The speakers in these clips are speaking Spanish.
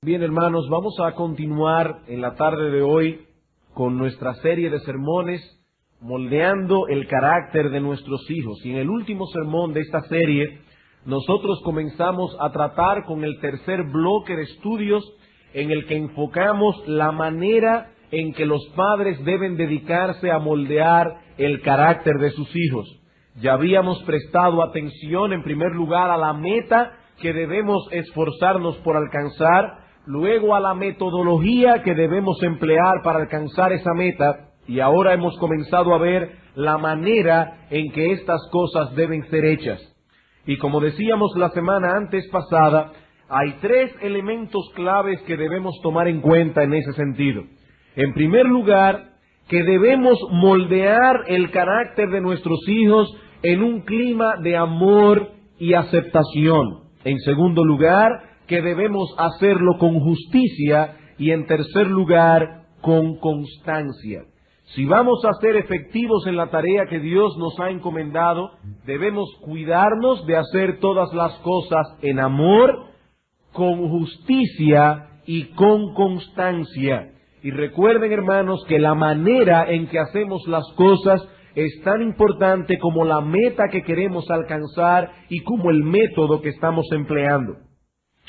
Bien, hermanos, vamos a continuar en la tarde de hoy con nuestra serie de sermones, moldeando el carácter de nuestros hijos. Y en el último sermón de esta serie, nosotros comenzamos a tratar con el tercer bloque de estudios en el que enfocamos la manera en que los padres deben dedicarse a moldear el carácter de sus hijos. Ya habíamos prestado atención, en primer lugar, a la meta que debemos esforzarnos por alcanzar, luego a la metodología que debemos emplear para alcanzar esa meta, y ahora hemos comenzado a ver la manera en que estas cosas deben ser hechas. Y como decíamos la semana antes pasada, hay tres elementos claves que debemos tomar en cuenta en ese sentido. En primer lugar, que debemos moldear el carácter de nuestros hijos en un clima de amor y aceptación. En segundo lugar, que debemos hacerlo con justicia, y en tercer lugar, con constancia. Si vamos a ser efectivos en la tarea que Dios nos ha encomendado, debemos cuidarnos de hacer todas las cosas en amor, con justicia y con constancia. Y recuerden, hermanos, que la manera en que hacemos las cosas es tan importante como la meta que queremos alcanzar y como el método que estamos empleando.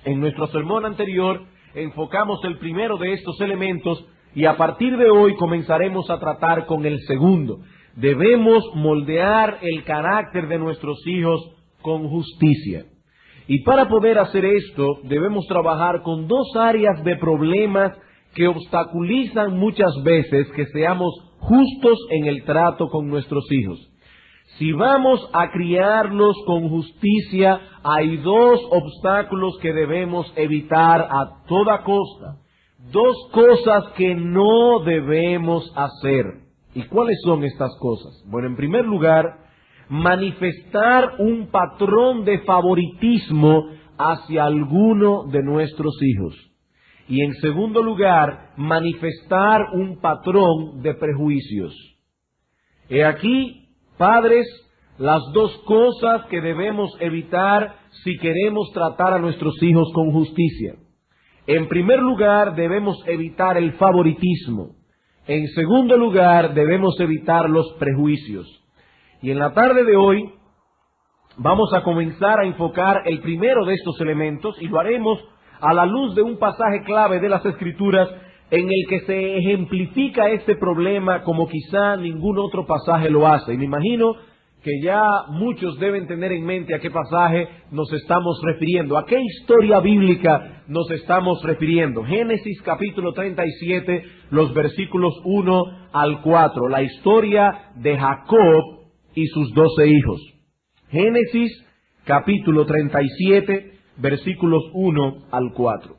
En nuestro sermón anterior enfocamos el primero de estos elementos y a partir de hoy comenzaremos a tratar con el segundo. Debemos moldear el carácter de nuestros hijos con justicia. Y para poder hacer esto debemos trabajar con dos áreas de problemas que obstaculizan muchas veces que seamos justos en el trato con nuestros hijos. Si vamos a criarlos con justicia, hay dos obstáculos que debemos evitar a toda costa. Dos cosas que no debemos hacer. ¿Y cuáles son estas cosas? Bueno, en primer lugar, manifestar un patrón de favoritismo hacia alguno de nuestros hijos. Y en segundo lugar, manifestar un patrón de prejuicios. He aquí, padres, las dos cosas que debemos evitar si queremos tratar a nuestros hijos con justicia. En primer lugar, debemos evitar el favoritismo. En segundo lugar, debemos evitar los prejuicios. Y en la tarde de hoy, vamos a comenzar a enfocar el primero de estos elementos y lo haremos a la luz de un pasaje clave de las Escrituras en el que se ejemplifica este problema como quizá ningún otro pasaje lo hace. Y me imagino que ya muchos deben tener en mente a qué pasaje nos estamos refiriendo, a qué historia bíblica nos estamos refiriendo. Génesis capítulo 37, los versículos 1 al 4, la historia de Jacob y sus 12 hijos. Génesis capítulo 37, versículos 1 al 4.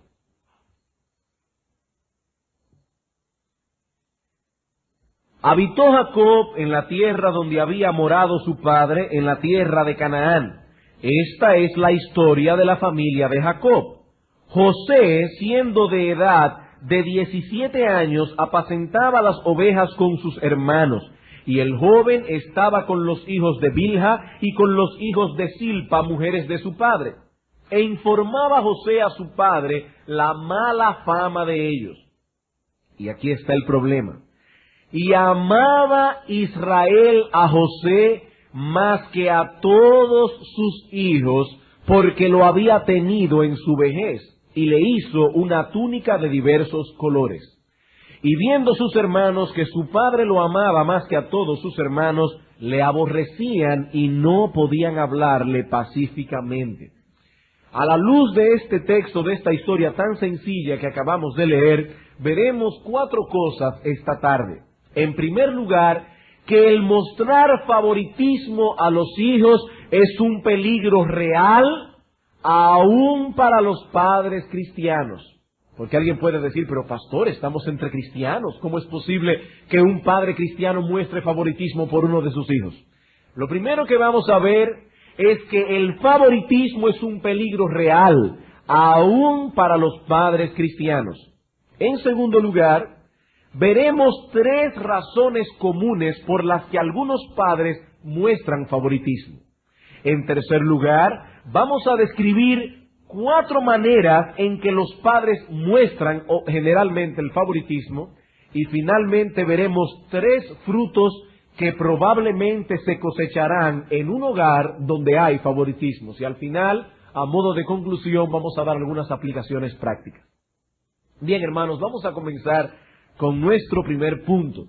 Habitó Jacob en la tierra donde había morado su padre, en la tierra de Canaán. Esta es la historia de la familia de Jacob. José, siendo de edad de 17 años, apacentaba las ovejas con sus hermanos, y el joven estaba con los hijos de Bilha y con los hijos de Silpa, mujeres de su padre. E informaba José a su padre la mala fama de ellos. Y aquí está el problema. Y amaba Israel a José más que a todos sus hijos, porque lo había tenido en su vejez, y le hizo una túnica de diversos colores. Y viendo sus hermanos que su padre lo amaba más que a todos sus hermanos, le aborrecían y no podían hablarle pacíficamente. A la luz de este texto, de esta historia tan sencilla que acabamos de leer, veremos cuatro cosas esta tarde. En primer lugar, que el mostrar favoritismo a los hijos es un peligro real, aún para los padres cristianos. Porque alguien puede decir, pero pastor, estamos entre cristianos, ¿cómo es posible que un padre cristiano muestre favoritismo por uno de sus hijos? Lo primero que vamos a ver es que el favoritismo es un peligro real, aún para los padres cristianos. En segundo lugar, veremos tres razones comunes por las que algunos padres muestran favoritismo. En tercer lugar, vamos a describir 4 maneras en que los padres muestran generalmente el favoritismo, y finalmente veremos 3 frutos que probablemente se cosecharán en un hogar donde hay favoritismos. Y al final, a modo de conclusión, vamos a dar algunas aplicaciones prácticas. Bien, hermanos, vamos a comenzar con nuestro primer punto.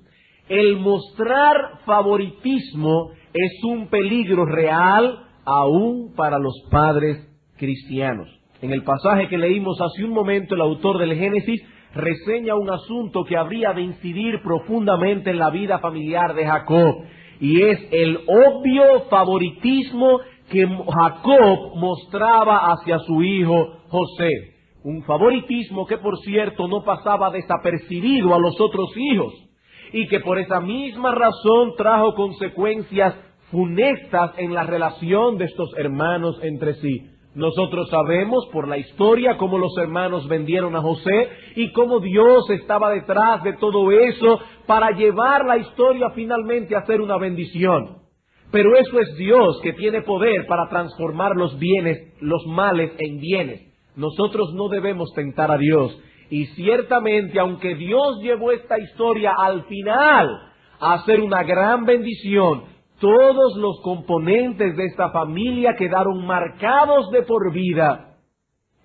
El mostrar favoritismo es un peligro real aún para los padres cristianos. En el pasaje que leímos hace un momento, el autor del Génesis reseña un asunto que habría de incidir profundamente en la vida familiar de Jacob, y es el obvio favoritismo que Jacob mostraba hacia su hijo José. Un favoritismo que, por cierto, no pasaba desapercibido a los otros hijos, y que por esa misma razón trajo consecuencias funestas en la relación de estos hermanos entre sí. Nosotros sabemos por la historia cómo los hermanos vendieron a José y cómo Dios estaba detrás de todo eso para llevar la historia finalmente a ser una bendición. Pero eso es Dios, que tiene poder para transformar los males en bienes. Nosotros no debemos tentar a Dios. Y ciertamente, aunque Dios llevó esta historia al final a ser una gran bendición, todos los componentes de esta familia quedaron marcados de por vida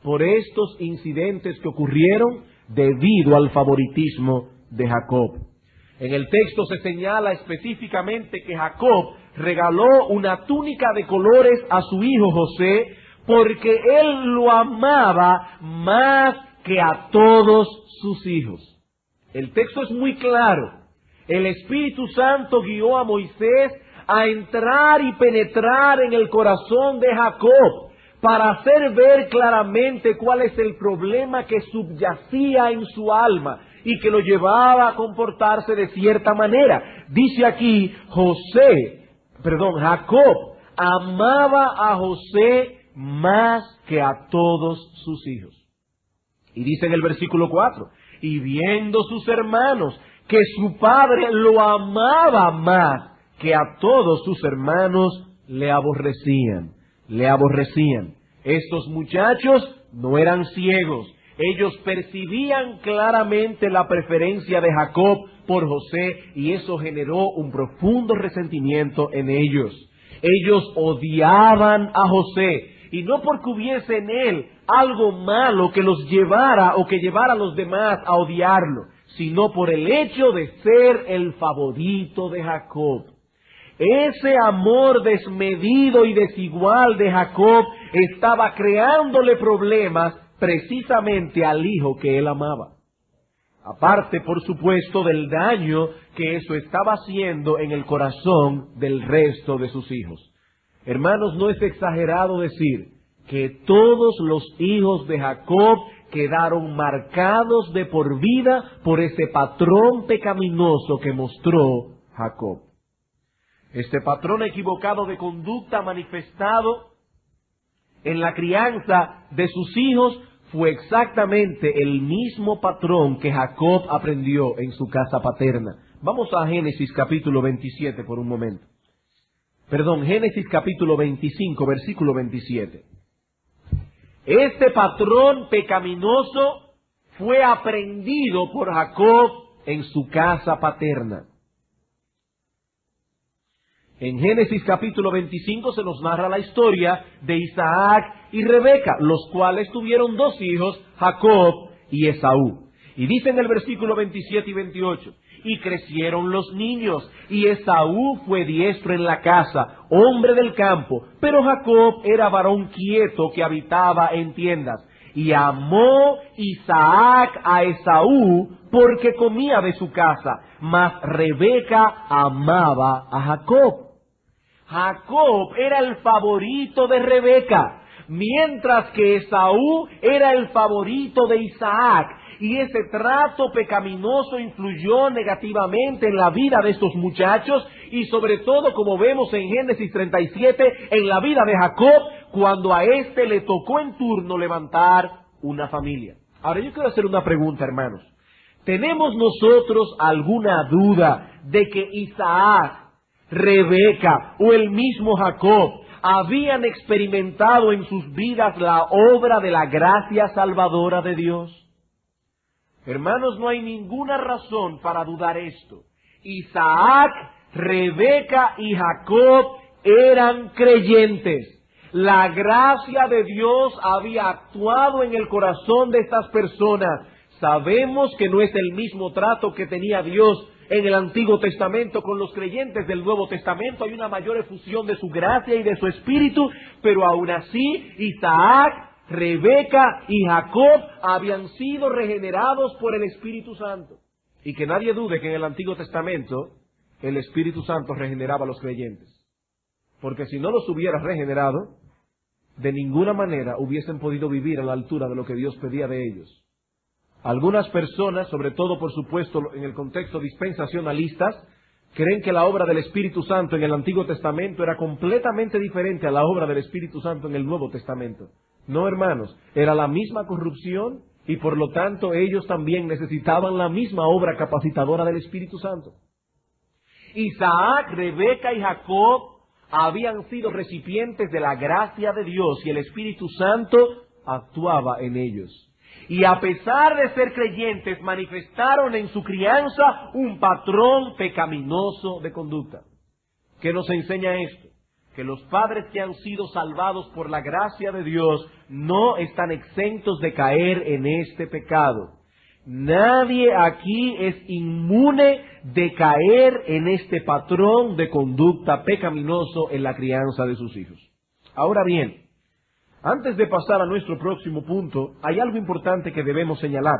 por estos incidentes que ocurrieron debido al favoritismo de Jacob. En el texto se señala específicamente que Jacob regaló una túnica de colores a su hijo José porque él lo amaba más que a todos sus hijos. El texto es muy claro. El Espíritu Santo guió a Moisés a entrar y penetrar en el corazón de Jacob para hacer ver claramente cuál es el problema que subyacía en su alma y que lo llevaba a comportarse de cierta manera. Dice aquí, Jacob amaba a José más que a todos sus hijos. Y dice en el versículo 4, y viendo sus hermanos que su padre lo amaba más que a todos sus hermanos, le aborrecían. Estos muchachos no eran ciegos. Ellos percibían claramente la preferencia de Jacob por José, y eso generó un profundo resentimiento en ellos. Ellos odiaban a José, y no porque hubiese en él algo malo que los llevara o que llevara a los demás a odiarlo, sino por el hecho de ser el favorito de Jacob. Ese amor desmedido y desigual de Jacob estaba creándole problemas precisamente al hijo que él amaba. Aparte, por supuesto, del daño que eso estaba haciendo en el corazón del resto de sus hijos. Hermanos, no es exagerado decir que todos los hijos de Jacob quedaron marcados de por vida por ese patrón pecaminoso que mostró Jacob. Este patrón equivocado de conducta manifestado en la crianza de sus hijos fue exactamente el mismo patrón que Jacob aprendió en su casa paterna. Vamos a Génesis capítulo 27 por un momento. Génesis capítulo 25, versículo 27. Este patrón pecaminoso fue aprendido por Jacob en su casa paterna. En Génesis capítulo 25 se nos narra la historia de Isaac y Rebeca, los cuales tuvieron 2 hijos, Jacob y Esaú. Y dice en el versículo 27 y 28, y crecieron los niños, y Esaú fue diestro en la casa, hombre del campo, pero Jacob era varón quieto que habitaba en tiendas. Y amó Isaac a Esaú porque comía de su casa, mas Rebeca amaba a Jacob. Jacob era el favorito de Rebeca, mientras que Esaú era el favorito de Isaac. Y ese trato pecaminoso influyó negativamente en la vida de estos muchachos y sobre todo, como vemos en Génesis 37, en la vida de Jacob, cuando a éste le tocó en turno levantar una familia. Ahora yo quiero hacer una pregunta, hermanos. ¿Tenemos nosotros alguna duda de que Isaac, Rebeca o el mismo Jacob habían experimentado en sus vidas la obra de la gracia salvadora de Dios. Hermanos, no hay ninguna razón para dudar esto. Isaac, Rebeca y Jacob eran creyentes. La gracia de Dios había actuado en el corazón de estas personas. Sabemos que no es el mismo trato que tenía Dios en el Antiguo Testamento con los creyentes del Nuevo Testamento. Hay una mayor efusión de su gracia y de su espíritu, pero aún así Isaac, Rebeca y Jacob habían sido regenerados por el Espíritu Santo. Y que nadie dude que en el Antiguo Testamento el Espíritu Santo regeneraba a los creyentes. Porque si no los hubiera regenerado, de ninguna manera hubiesen podido vivir a la altura de lo que Dios pedía de ellos. Algunas personas, sobre todo por supuesto en el contexto dispensacionalistas, creen que la obra del Espíritu Santo en el Antiguo Testamento era completamente diferente a la obra del Espíritu Santo en el Nuevo Testamento. No, hermanos, era la misma corrupción y por lo tanto ellos también necesitaban la misma obra capacitadora del Espíritu Santo. Isaac, Rebeca y Jacob habían sido recipientes de la gracia de Dios y el Espíritu Santo actuaba en ellos. Y a pesar de ser creyentes, manifestaron en su crianza un patrón pecaminoso de conducta. ¿Qué nos enseña esto? Que los padres que han sido salvados por la gracia de Dios no están exentos de caer en este pecado. Nadie aquí es inmune de caer en este patrón de conducta pecaminoso en la crianza de sus hijos. Ahora bien, antes de pasar a nuestro próximo punto, hay algo importante que debemos señalar.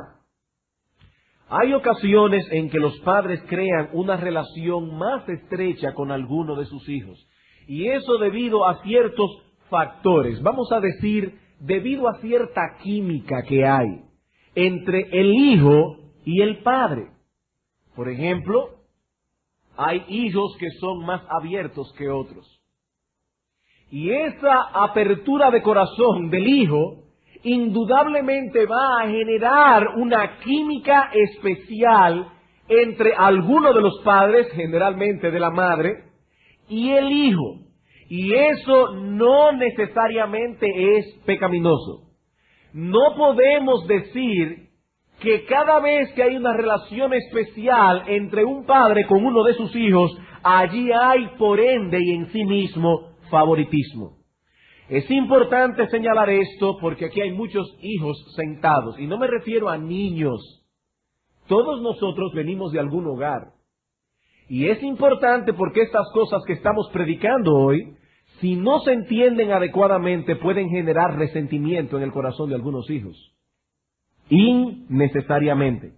Hay ocasiones en que los padres crean una relación más estrecha con alguno de sus hijos. Y eso debido a ciertos factores, vamos a decir, debido a cierta química que hay entre el hijo y el padre. Por ejemplo, hay hijos que son más abiertos que otros. Y esa apertura de corazón del hijo indudablemente va a generar una química especial entre alguno de los padres, generalmente de la madre, y el hijo. Y eso no necesariamente es pecaminoso. No podemos decir que cada vez que hay una relación especial entre un padre con uno de sus hijos, allí hay por ende y en sí mismo favoritismo. Es importante señalar esto porque aquí hay muchos hijos sentados, y no me refiero a niños. Todos nosotros venimos de algún hogar. Y es importante porque estas cosas que estamos predicando hoy, si no se entienden adecuadamente, pueden generar resentimiento en el corazón de algunos hijos. Innecesariamente.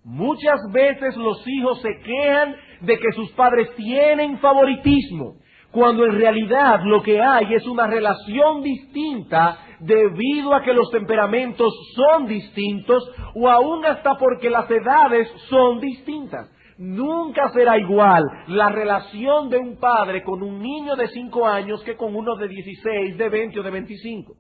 Muchas veces los hijos se quejan de que sus padres tienen favoritismo, cuando en realidad lo que hay es una relación distinta debido a que los temperamentos son distintos o aún hasta porque las edades son distintas. Nunca será igual la relación de un padre con un niño de 5 años que con uno de 16, de 20 o de 25.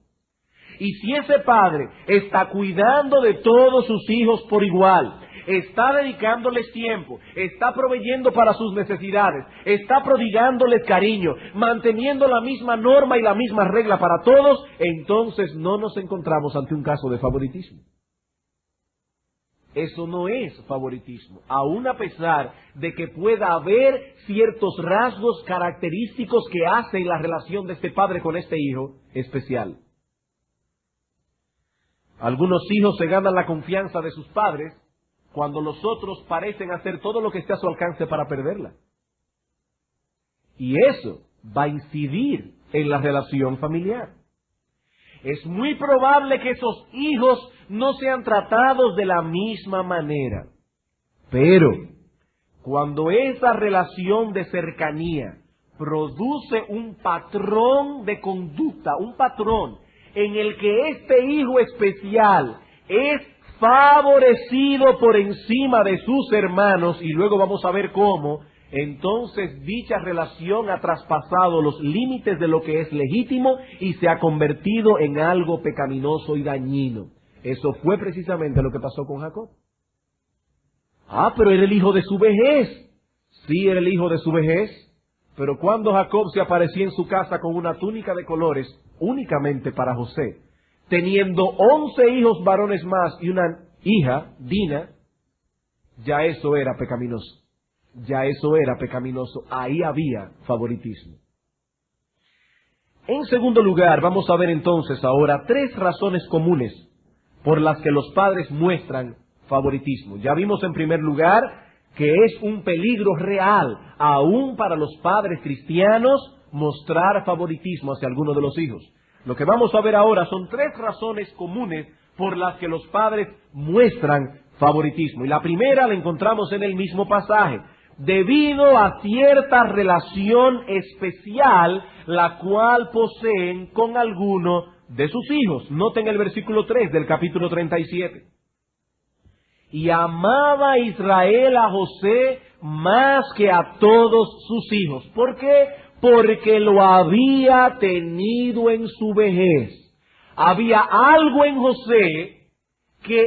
Y si ese padre está cuidando de todos sus hijos por igual, está dedicándoles tiempo, está proveyendo para sus necesidades, está prodigándoles cariño, manteniendo la misma norma y la misma regla para todos, entonces no nos encontramos ante un caso de favoritismo. Eso no es favoritismo, aun a pesar de que pueda haber ciertos rasgos característicos que hacen la relación de este padre con este hijo especial. Algunos hijos se ganan la confianza de sus padres cuando los otros parecen hacer todo lo que esté a su alcance para perderla. Y eso va a incidir en la relación familiar. Es muy probable que esos hijos no sean tratados de la misma manera. Pero cuando esa relación de cercanía produce un patrón de conducta, un patrón en el que este hijo especial es favorecido por encima de sus hermanos, y luego vamos a ver cómo, entonces dicha relación ha traspasado los límites de lo que es legítimo y se ha convertido en algo pecaminoso y dañino. Eso fue precisamente lo que pasó con Jacob. Pero era el hijo de su vejez. Sí, era el hijo de su vejez, Pero cuando Jacob se aparecía en su casa con una túnica de colores únicamente para José, teniendo 11 hijos varones más y una hija, Dina, ya eso era pecaminoso. Ya eso era pecaminoso. Ahí había favoritismo. En segundo lugar, vamos a ver entonces ahora 3 razones comunes por las que los padres muestran favoritismo. Ya vimos en primer lugar que es un peligro real, aún para los padres cristianos, mostrar favoritismo hacia alguno de los hijos. Lo que vamos a ver ahora son 3 razones comunes por las que los padres muestran favoritismo. Y la primera la encontramos en el mismo pasaje. Debido a cierta relación especial, la cual poseen con alguno de sus hijos. Noten el versículo 3 del capítulo 37. Y amaba Israel a José más que a todos sus hijos. ¿Por qué? Porque lo había tenido en su vejez. Había algo en José que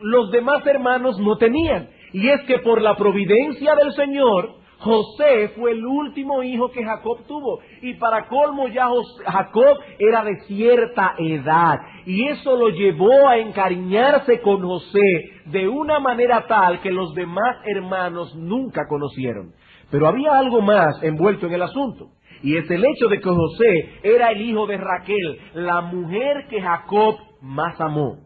los demás hermanos no tenían. Y es que por la providencia del Señor, José fue el último hijo que Jacob tuvo. Y para colmo ya Jacob era de cierta edad. Y eso lo llevó a encariñarse con José de una manera tal que los demás hermanos nunca conocieron. Pero había algo más envuelto en el asunto. Y es el hecho de que José era el hijo de Raquel, la mujer que Jacob más amó.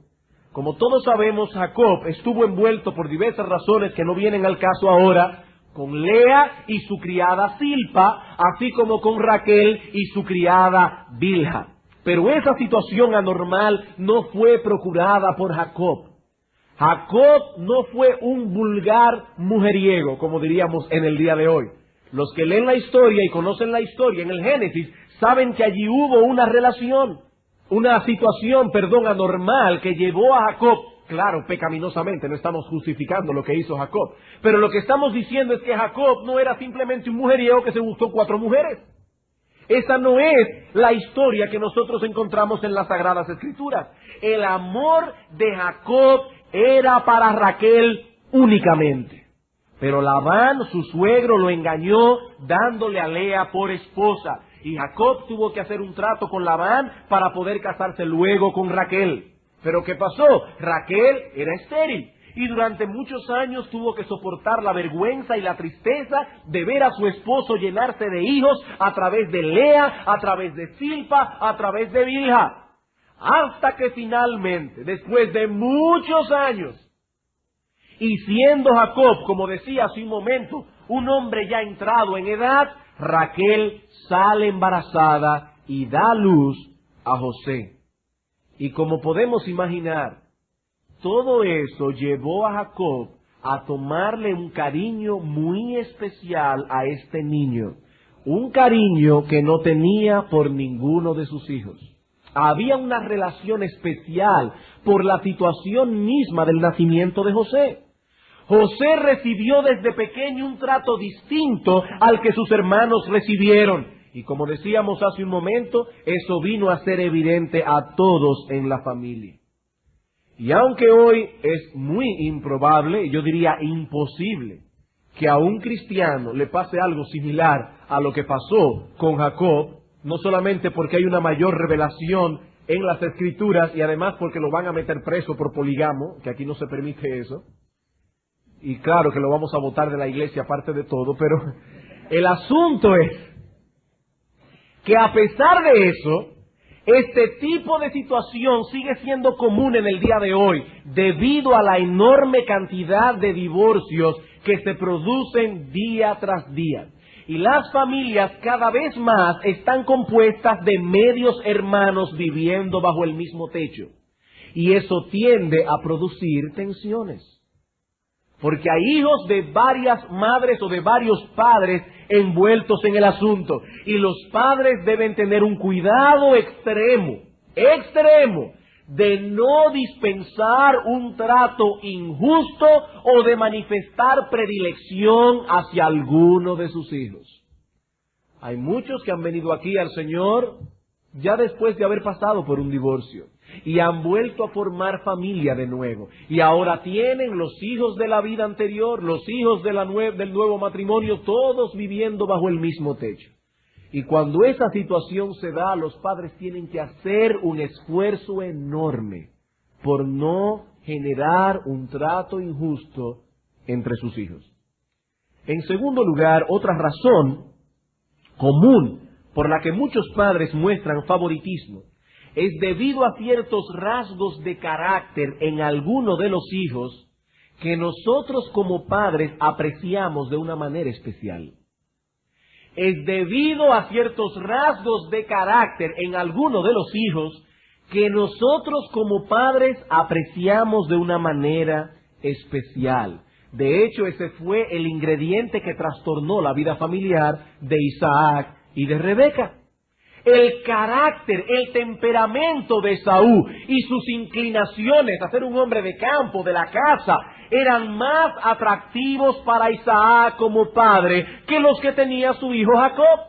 Como todos sabemos, Jacob estuvo envuelto por diversas razones que no vienen al caso ahora, con Lea y su criada Silpa, así como con Raquel y su criada Bilha. Pero esa situación anormal no fue procurada por Jacob. Jacob no fue un vulgar mujeriego, como diríamos en el día de hoy. Los que leen la historia y conocen la historia en el Génesis saben que allí hubo una situación anormal que llevó a Jacob, claro, pecaminosamente, no estamos justificando lo que hizo Jacob, pero lo que estamos diciendo es que Jacob no era simplemente un mujeriego que se buscó 4 mujeres. Esa no es la historia que nosotros encontramos en las Sagradas Escrituras. El amor de Jacob era para Raquel únicamente. Pero Labán, su suegro, lo engañó dándole a Lea por esposa. Y Jacob tuvo que hacer un trato con Labán para poder casarse luego con Raquel. Pero ¿qué pasó? Raquel era estéril. Y durante muchos años tuvo que soportar la vergüenza y la tristeza de ver a su esposo llenarse de hijos a través de Lea, a través de Silpa, a través de Bilha. Hasta que finalmente, después de muchos años, y siendo Jacob, como decía hace un momento, un hombre ya entrado en edad, Raquel sale embarazada y da a luz a José. Y como podemos imaginar, todo eso llevó a Jacob a tomarle un cariño muy especial a este niño. Un cariño que no tenía por ninguno de sus hijos. Había una relación especial por la situación misma del nacimiento de José. José recibió desde pequeño un trato distinto al que sus hermanos recibieron. Y como decíamos hace un momento, eso vino a ser evidente a todos en la familia. Y aunque hoy es muy improbable, yo diría imposible, que a un cristiano le pase algo similar a lo que pasó con Jacob, no solamente porque hay una mayor revelación en las Escrituras y además porque lo van a meter preso por poligamo, que aquí no se permite eso, y claro que lo vamos a botar de la iglesia aparte de todo, pero el asunto es que a pesar de eso, este tipo de situación sigue siendo común en el día de hoy, debido a la enorme cantidad de divorcios que se producen día tras día. Y las familias cada vez más están compuestas de medios hermanos viviendo bajo el mismo techo. Y eso tiende a producir tensiones. Porque hay hijos de varias madres o de varios padres envueltos en el asunto. Y los padres deben tener un cuidado extremo, de no dispensar un trato injusto o de manifestar predilección hacia alguno de sus hijos. Hay muchos que han venido aquí al Señor ya después de haber pasado por un divorcio, y han vuelto a formar familia de nuevo, y ahora tienen los hijos de la vida anterior, los hijos de del nuevo matrimonio, todos viviendo bajo el mismo techo. Y cuando esa situación se da, los padres tienen que hacer un esfuerzo enorme por no generar un trato injusto entre sus hijos. En segundo lugar, otra razón común por la que muchos padres muestran favoritismo es debido a ciertos rasgos de carácter en alguno de los hijos que nosotros como padres apreciamos de una manera especial. Es debido a ciertos rasgos de carácter en alguno de los hijos que nosotros como padres apreciamos de una manera especial. De hecho, ese fue el ingrediente que trastornó la vida familiar de Isaac y de Rebeca. El carácter, el temperamento de Esaú y sus inclinaciones a ser un hombre de campo, de la casa, eran más atractivos para Isaac como padre que los que tenía su hijo Jacob.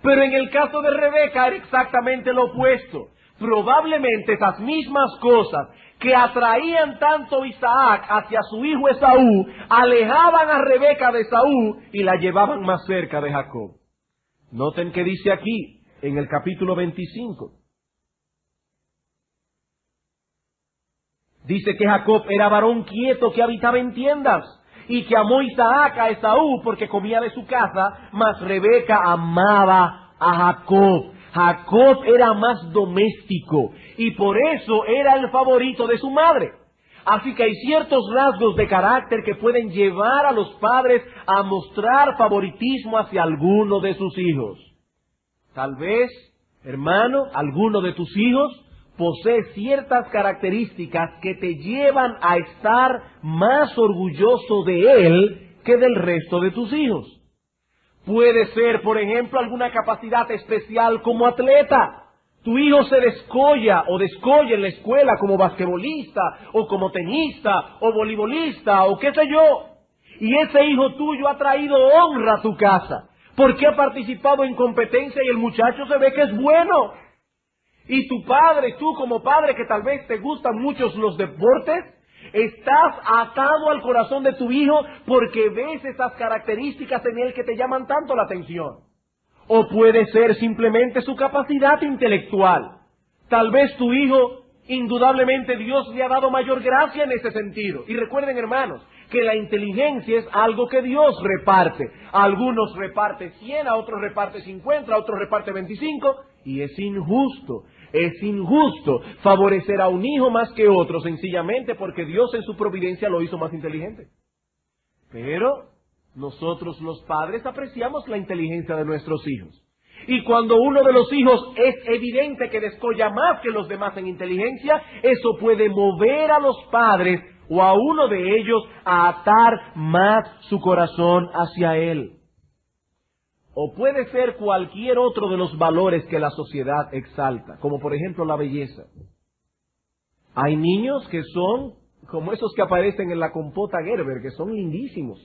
Pero en el caso de Rebeca era exactamente lo opuesto. Probablemente esas mismas cosas que atraían tanto a Isaac hacia su hijo Esaú, alejaban a Rebeca de Esaú y la llevaban más cerca de Jacob. Noten que dice aquí, en el capítulo 25. Dice que Jacob era varón quieto que habitaba en tiendas, y que amó Isaac a Esaú porque comía de su casa, mas Rebeca amaba a Jacob. Jacob era más doméstico, y por eso era el favorito de su madre. Así que hay ciertos rasgos de carácter que pueden llevar a los padres a mostrar favoritismo hacia alguno de sus hijos. Tal vez, hermano, alguno de tus hijos posee ciertas características que te llevan a estar más orgulloso de él que del resto de tus hijos. Puede ser, por ejemplo, alguna capacidad especial como atleta. Tu hijo se descolla en la escuela como basquetbolista, o como tenista, o voleibolista, o qué sé yo. Y ese hijo tuyo ha traído honra a tu casa, porque ha participado en competencia y el muchacho se ve que es bueno. Y tu padre, tú como padre que tal vez te gustan muchos los deportes, estás atado al corazón de tu hijo porque ves esas características en él que te llaman tanto la atención. O puede ser simplemente su capacidad intelectual. Tal vez tu hijo, indudablemente Dios le ha dado mayor gracia en ese sentido. Y recuerden, hermanos, que la inteligencia es algo que Dios reparte. A algunos reparte 100, a otros reparte 50, a otros reparte 25, y es injusto. Es injusto favorecer a un hijo más que otro, sencillamente porque Dios en su providencia lo hizo más inteligente. Pero nosotros los padres apreciamos la inteligencia de nuestros hijos. Y cuando uno de los hijos es evidente que descolla más que los demás en inteligencia, eso puede mover a los padres o a uno de ellos a atar más su corazón hacia él. O puede ser cualquier otro de los valores que la sociedad exalta, como por ejemplo la belleza. Hay niños que son como esos que aparecen en la compota Gerber, que son lindísimos.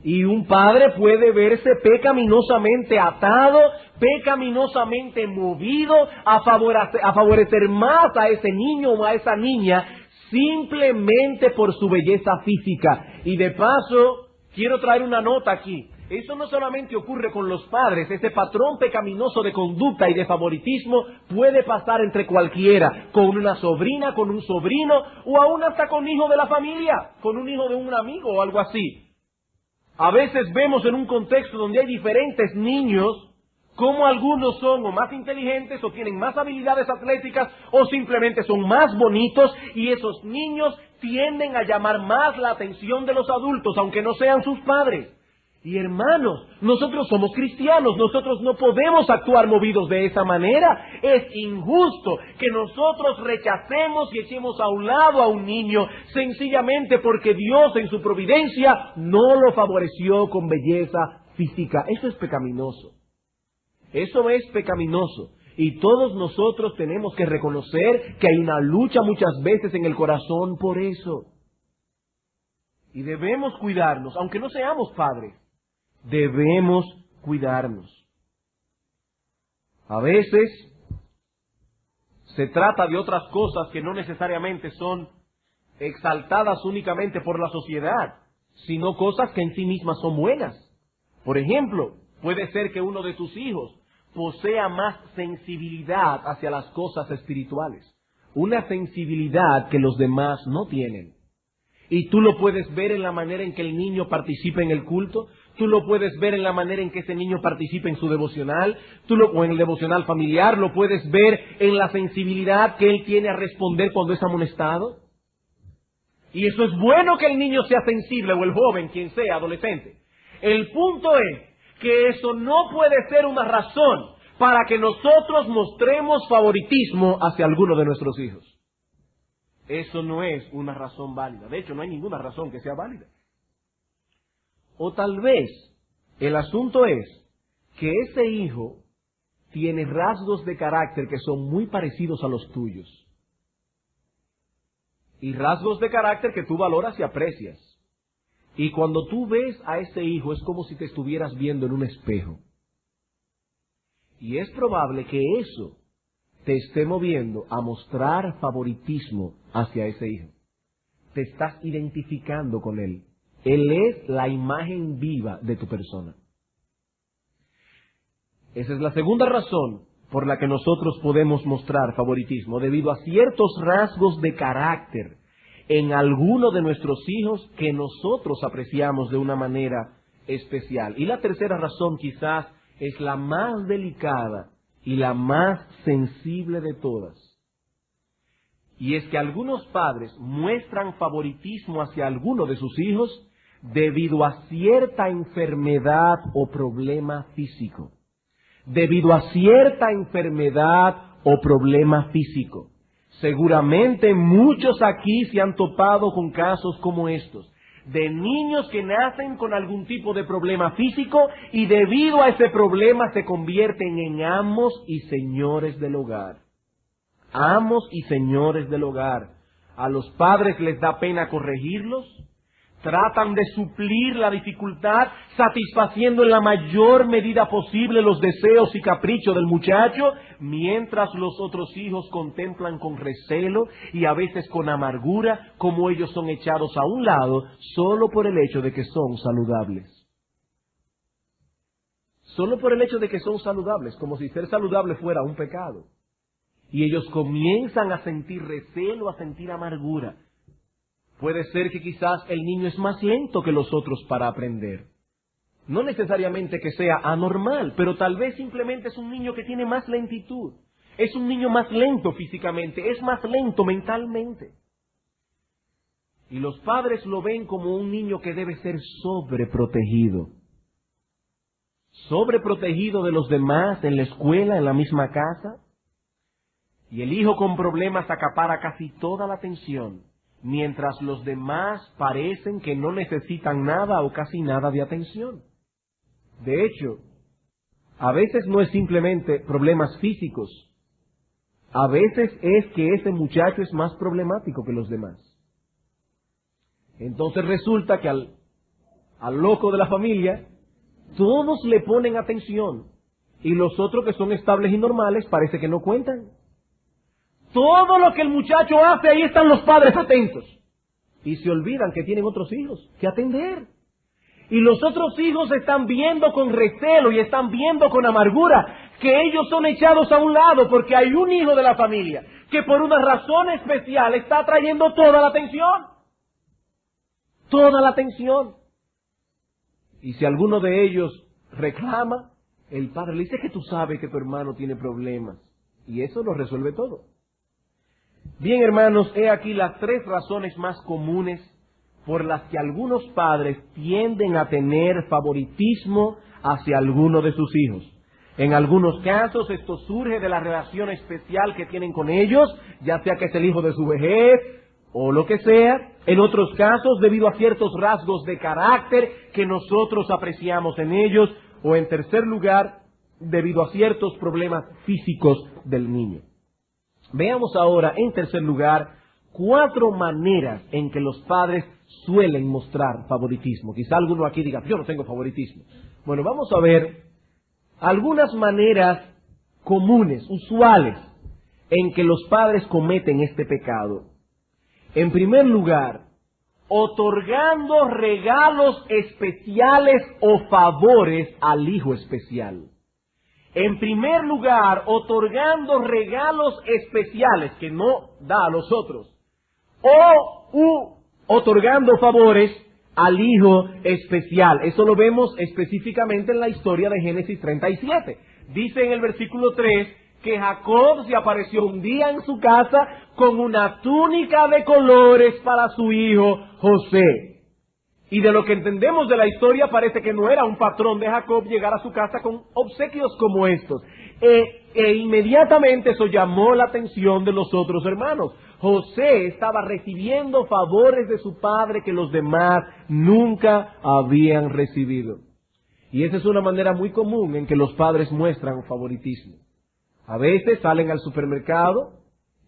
Y un padre puede verse pecaminosamente atado, pecaminosamente movido a favorecer más a ese niño o a esa niña simplemente por su belleza física. Y de paso, quiero traer una nota aquí. Eso no solamente ocurre con los padres, ese patrón pecaminoso de conducta y de favoritismo puede pasar entre cualquiera, con una sobrina, con un sobrino, o aún hasta con hijo de la familia, con un hijo de un amigo o algo así. A veces vemos en un contexto donde hay diferentes niños, como algunos son o más inteligentes, o tienen más habilidades atléticas, o simplemente son más bonitos, y esos niños tienden a llamar más la atención de los adultos, aunque no sean sus padres. Y hermanos, nosotros somos cristianos, nosotros no podemos actuar movidos de esa manera. Es injusto que nosotros rechacemos y echemos a un lado a un niño sencillamente porque Dios en su providencia no lo favoreció con belleza física. Eso es pecaminoso. Eso es pecaminoso. Y todos nosotros tenemos que reconocer que hay una lucha muchas veces en el corazón por eso. Y debemos cuidarnos, aunque no seamos padres. Debemos cuidarnos. A veces se trata de otras cosas que no necesariamente son exaltadas únicamente por la sociedad, sino cosas que en sí mismas son buenas. Por ejemplo, puede ser que uno de tus hijos posea más sensibilidad hacia las cosas espirituales, una sensibilidad que los demás no tienen. Y tú lo puedes ver en la manera en que el niño participa en el culto, tú lo puedes ver en la manera en que ese niño participa en su devocional, o en el devocional familiar, lo puedes ver en la sensibilidad que él tiene a responder cuando es amonestado. Y eso es bueno que el niño sea sensible, o el joven, quien sea, adolescente. El punto es que eso no puede ser una razón para que nosotros mostremos favoritismo hacia alguno de nuestros hijos. Eso no es una razón válida. De hecho, no hay ninguna razón que sea válida. O tal vez el asunto es que ese hijo tiene rasgos de carácter que son muy parecidos a los tuyos. Y rasgos de carácter que tú valoras y aprecias. Y cuando tú ves a ese hijo es como si te estuvieras viendo en un espejo. Y es probable que eso te esté moviendo a mostrar favoritismo hacia ese hijo. Te estás identificando con él. Él es la imagen viva de tu persona. Esa es la segunda razón por la que nosotros podemos mostrar favoritismo, debido a ciertos rasgos de carácter en alguno de nuestros hijos que nosotros apreciamos de una manera especial. Y la tercera razón quizás es la más delicada y la más sensible de todas. Y es que algunos padres muestran favoritismo hacia alguno de sus hijos debido a cierta enfermedad o problema físico. Debido a cierta enfermedad o problema físico. Seguramente muchos aquí se han topado con casos como estos, de niños que nacen con algún tipo de problema físico y debido a ese problema se convierten en amos y señores del hogar. Amos y señores del hogar. A los padres les da pena corregirlos. Tratan de suplir la dificultad satisfaciendo en la mayor medida posible los deseos y caprichos del muchacho, mientras los otros hijos contemplan con recelo y a veces con amargura cómo ellos son echados a un lado solo por el hecho de que son saludables. Solo por el hecho de que son saludables, como si ser saludable fuera un pecado. Y ellos comienzan a sentir recelo, a sentir amargura. Puede ser que quizás el niño es más lento que los otros para aprender. No necesariamente que sea anormal, pero tal vez simplemente es un niño que tiene más lentitud. Es un niño más lento físicamente, es más lento mentalmente. Y los padres lo ven como un niño que debe ser sobreprotegido. Sobreprotegido de los demás en la escuela, en la misma casa. Y el hijo con problemas acapara casi toda la atención, mientras los demás parecen que no necesitan nada o casi nada de atención. De hecho, a veces no es simplemente problemas físicos. A veces es que ese muchacho es más problemático que los demás. Entonces resulta que al loco de la familia, todos le ponen atención. Y los otros que son estables y normales parece que no cuentan. Todo lo que el muchacho hace, ahí están los padres atentos. Y se olvidan que tienen otros hijos que atender. Y los otros hijos están viendo con recelo y están viendo con amargura que ellos son echados a un lado porque hay un hijo de la familia que por una razón especial está atrayendo toda la atención. Toda la atención. Y si alguno de ellos reclama, el padre le dice que tú sabes que tu hermano tiene problemas. Y eso lo resuelve todo. Bien, hermanos, he aquí las tres razones más comunes por las que algunos padres tienden a tener favoritismo hacia alguno de sus hijos. En algunos casos esto surge de la relación especial que tienen con ellos, ya sea que es el hijo de su vejez o lo que sea. En otros casos debido a ciertos rasgos de carácter que nosotros apreciamos en ellos. O en tercer lugar, debido a ciertos problemas físicos del niño. Veamos ahora, en tercer lugar, 4 maneras en que los padres suelen mostrar favoritismo. Quizá alguno aquí diga, yo no tengo favoritismo. Bueno, vamos a ver algunas maneras comunes, usuales, en que los padres cometen este pecado. En primer lugar, otorgando regalos especiales o favores al hijo especial. En primer lugar, otorgando regalos especiales que no da a los otros, o otorgando favores al hijo especial. Eso lo vemos específicamente en la historia de Génesis 37. Dice en el versículo 3 que Jacob se apareció un día en su casa con una túnica de colores para su hijo José. Y de lo que entendemos de la historia parece que no era un patrón de Jacob llegar a su casa con obsequios como estos. E inmediatamente eso llamó la atención de los otros hermanos. José estaba recibiendo favores de su padre que los demás nunca habían recibido. Y esa es una manera muy común en que los padres muestran favoritismo. A veces salen al supermercado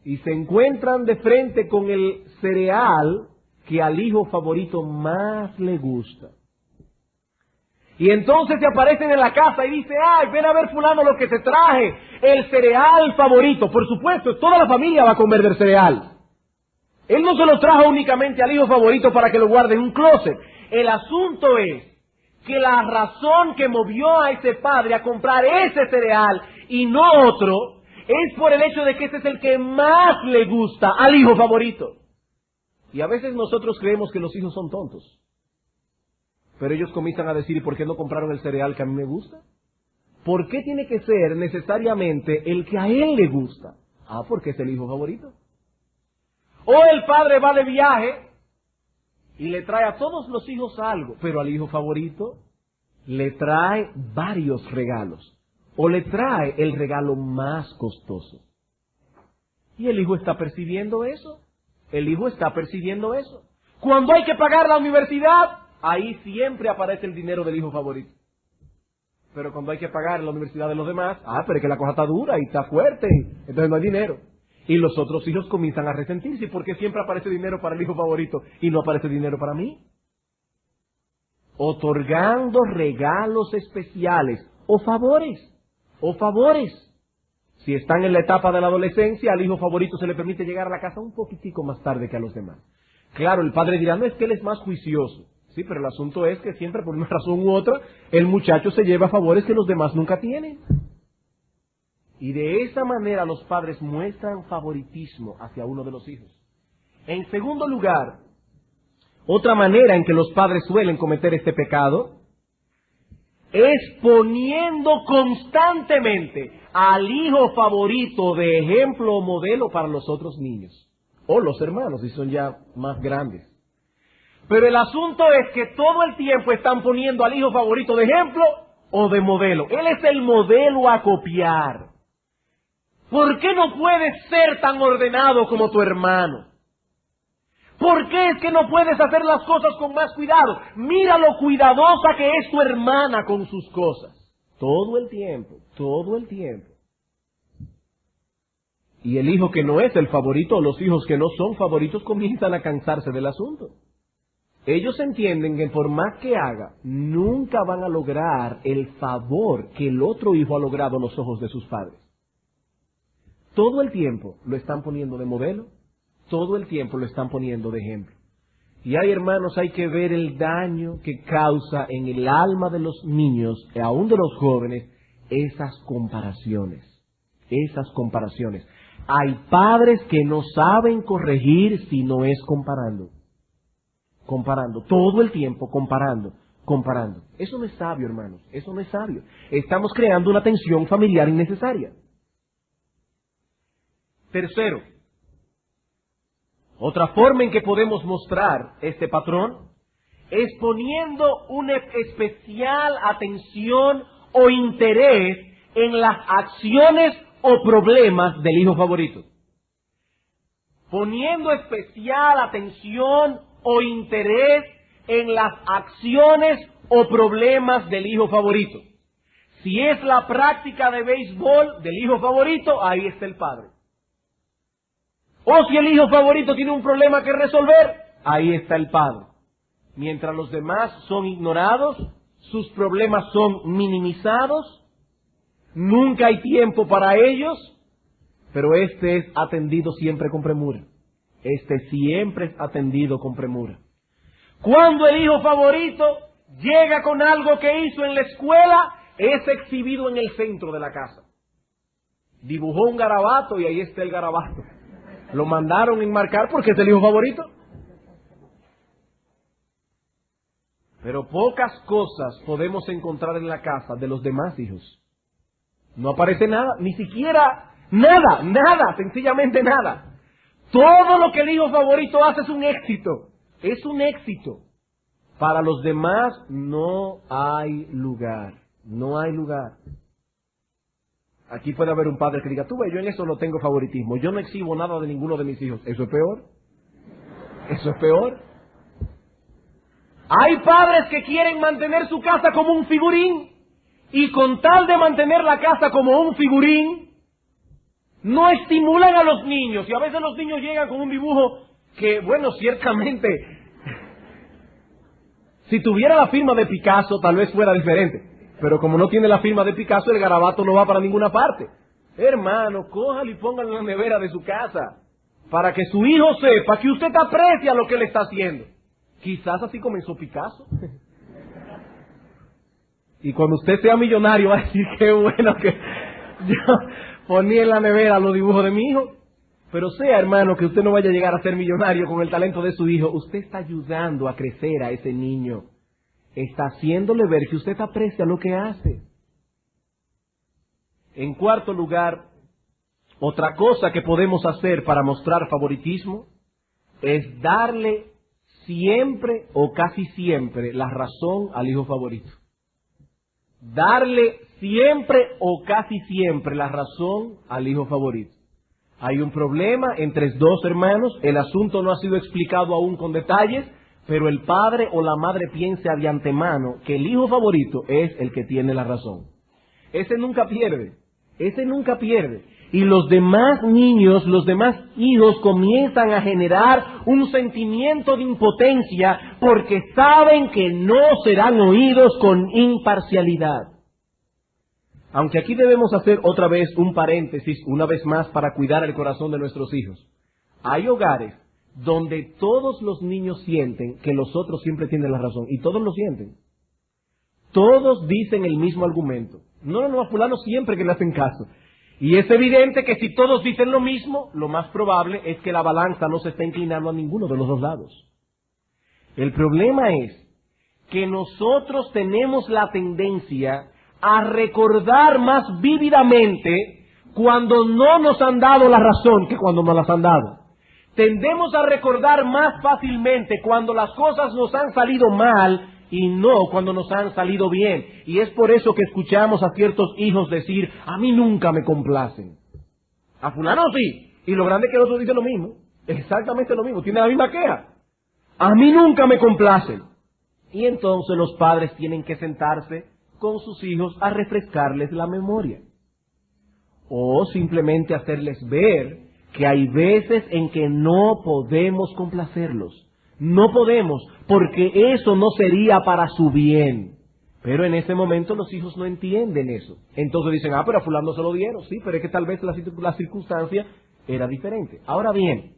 y se encuentran de frente con el cereal que al hijo favorito más le gusta. Y entonces se aparecen en la casa y dicen, ay, ven a ver fulano lo que te traje, el cereal favorito. Por supuesto, toda la familia va a comer del cereal. Él no se lo trajo únicamente al hijo favorito para que lo guarde en un closet. El asunto es que la razón que movió a ese padre a comprar ese cereal y no otro, es por el hecho de que ese es el que más le gusta al hijo favorito. Y a veces nosotros creemos que los hijos son tontos. Pero ellos comienzan a decir, ¿y por qué no compraron el cereal que a mí me gusta? ¿Por qué tiene que ser necesariamente el que a él le gusta? Ah, porque es el hijo favorito. O el padre va de viaje y le trae a todos los hijos algo, pero al hijo favorito le trae varios regalos. O le trae el regalo más costoso. Y el hijo está percibiendo eso. El hijo está percibiendo eso. Cuando hay que pagar la universidad, ahí siempre aparece el dinero del hijo favorito. Pero cuando hay que pagar la universidad de los demás, pero es que la cosa está dura y está fuerte, entonces no hay dinero. Y los otros hijos comienzan a resentirse, porque siempre aparece dinero para el hijo favorito y no aparece dinero para mí. Otorgando regalos especiales o favores. Si están en la etapa de la adolescencia, al hijo favorito se le permite llegar a la casa un poquitico más tarde que a los demás. Claro, el padre dirá, no es que él es más juicioso. Sí, pero el asunto es que siempre, por una razón u otra, el muchacho se lleva favores que los demás nunca tienen. Y de esa manera los padres muestran favoritismo hacia uno de los hijos. En segundo lugar, otra manera en que los padres suelen cometer este pecado es poniendo constantemente al hijo favorito de ejemplo o modelo para los otros niños. O los hermanos, si son ya más grandes. Pero el asunto es que todo el tiempo están poniendo al hijo favorito de ejemplo o de modelo. Él es el modelo a copiar. ¿Por qué no puedes ser tan ordenado como tu hermano? ¿Por qué es que no puedes hacer las cosas con más cuidado? Mira lo cuidadosa que es tu hermana con sus cosas. Todo el tiempo. Y el hijo que no es el favorito o los hijos que no son favoritos comienzan a cansarse del asunto. Ellos entienden que por más que haga, nunca van a lograr el favor que el otro hijo ha logrado a los ojos de sus padres. Todo el tiempo lo están poniendo de modelo, todo el tiempo lo están poniendo de ejemplo. Y hay hermanos, hay que ver el daño que causa en el alma de los niños, y aún de los jóvenes, esas comparaciones. Hay padres que no saben corregir si no es comparando. Todo el tiempo comparando. Eso no es sabio, hermanos, eso no es sabio. Estamos creando una tensión familiar innecesaria. Tercero, otra forma en que podemos mostrar este patrón es poniendo una especial atención o interés en las acciones o problemas del hijo favorito. Poniendo especial atención o interés en las acciones o problemas del hijo favorito. Si es la práctica de béisbol del hijo favorito, ahí está el padre. O si el hijo favorito tiene un problema que resolver, ahí está el padre. Mientras los demás son ignorados, sus problemas son minimizados, nunca hay tiempo para ellos, pero este es atendido siempre con premura. Este siempre es atendido con premura. Cuando el hijo favorito llega con algo que hizo en la escuela, es exhibido en el centro de la casa. Dibujó un garabato y ahí está el garabato. Lo mandaron enmarcar porque es el hijo favorito. Pero pocas cosas podemos encontrar en la casa de los demás hijos. No aparece nada, ni siquiera nada, sencillamente nada. Todo lo que el hijo favorito hace es un éxito. Es un éxito. Para los demás no hay lugar. No hay lugar. Aquí puede haber un padre que diga, tú ves, yo en eso no tengo favoritismo. Yo no exhibo nada de ninguno de mis hijos. ¿Eso es peor? ¿Eso es peor? Hay padres que quieren mantener su casa como un figurín. Y con tal de mantener la casa como un figurín, no estimulan a los niños. Y a veces los niños llegan con un dibujo que, bueno, ciertamente, si tuviera la firma de Picasso, tal vez fuera diferente. Pero como no tiene la firma de Picasso, el garabato no va para ninguna parte. Hermano, cójalo y póngalo en la nevera de su casa, para que su hijo sepa que usted aprecia lo que él está haciendo. Quizás así comenzó Picasso. Y cuando usted sea millonario va a decir, qué bueno que yo ponía en la nevera los dibujos de mi hijo. Pero sea, hermano, que usted no vaya a llegar a ser millonario con el talento de su hijo. Usted está ayudando a crecer a ese niño. Está haciéndole ver que usted aprecia lo que hace. En cuarto lugar, otra cosa que podemos hacer para mostrar favoritismo es darle siempre o casi siempre la razón al hijo favorito. Darle siempre o casi siempre la razón al hijo favorito. Hay un problema entre dos hermanos, el asunto no ha sido explicado aún con detalles, pero el padre o la madre piensa de antemano que el hijo favorito es el que tiene la razón. Ese nunca pierde, ese nunca pierde. Y los demás niños, los demás hijos comienzan a generar un sentimiento de impotencia porque saben que no serán oídos con imparcialidad. Aunque aquí debemos hacer otra vez un paréntesis, una vez más, para cuidar el corazón de nuestros hijos. Hay hogares donde todos los niños sienten que los otros siempre tienen la razón, y todos lo sienten. Todos dicen el mismo argumento. No, a fulano siempre que le hacen caso. Y es evidente que si todos dicen lo mismo, lo más probable es que la balanza no se está inclinando a ninguno de los dos lados. El problema es que nosotros tenemos la tendencia a recordar más vívidamente cuando no nos han dado la razón que cuando nos las han dado. Tendemos a recordar más fácilmente cuando las cosas nos han salido mal y no cuando nos han salido bien. Y es por eso que escuchamos a ciertos hijos decir, a mí nunca me complacen. A fulano sí. Y lo grande es que el otro dice lo mismo. Exactamente lo mismo. Tiene la misma queja. A mí nunca me complacen. Y entonces los padres tienen que sentarse con sus hijos a refrescarles la memoria. O simplemente hacerles ver que hay veces en que no podemos complacerlos. No podemos, porque eso no sería para su bien. Pero en ese momento los hijos no entienden eso. Entonces dicen, pero a fulano se lo dieron. Sí, pero es que tal vez la circunstancia era diferente. Ahora bien,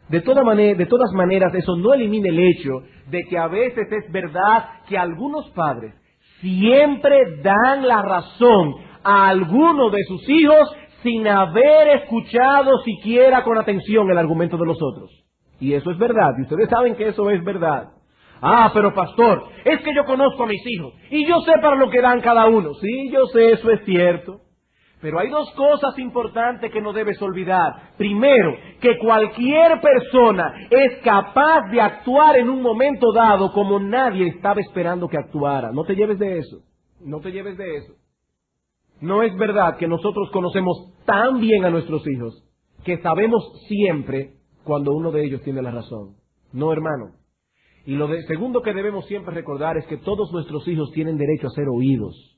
de todas maneras, eso no elimina el hecho de que a veces es verdad que algunos padres siempre dan la razón a alguno de sus hijos sin haber escuchado siquiera con atención el argumento de los otros. Y eso es verdad, y ustedes saben que eso es verdad. Pero pastor, es que yo conozco a mis hijos, y yo sé para lo que dan cada uno. Sí, yo sé, eso es cierto. Pero hay dos cosas importantes que no debes olvidar. Primero, que cualquier persona es capaz de actuar en un momento dado como nadie estaba esperando que actuara. No te lleves de eso, no te lleves de eso. No es verdad que nosotros conocemos tan bien a nuestros hijos que sabemos siempre cuando uno de ellos tiene la razón. No, hermano. Y segundo que debemos siempre recordar es que todos nuestros hijos tienen derecho a ser oídos.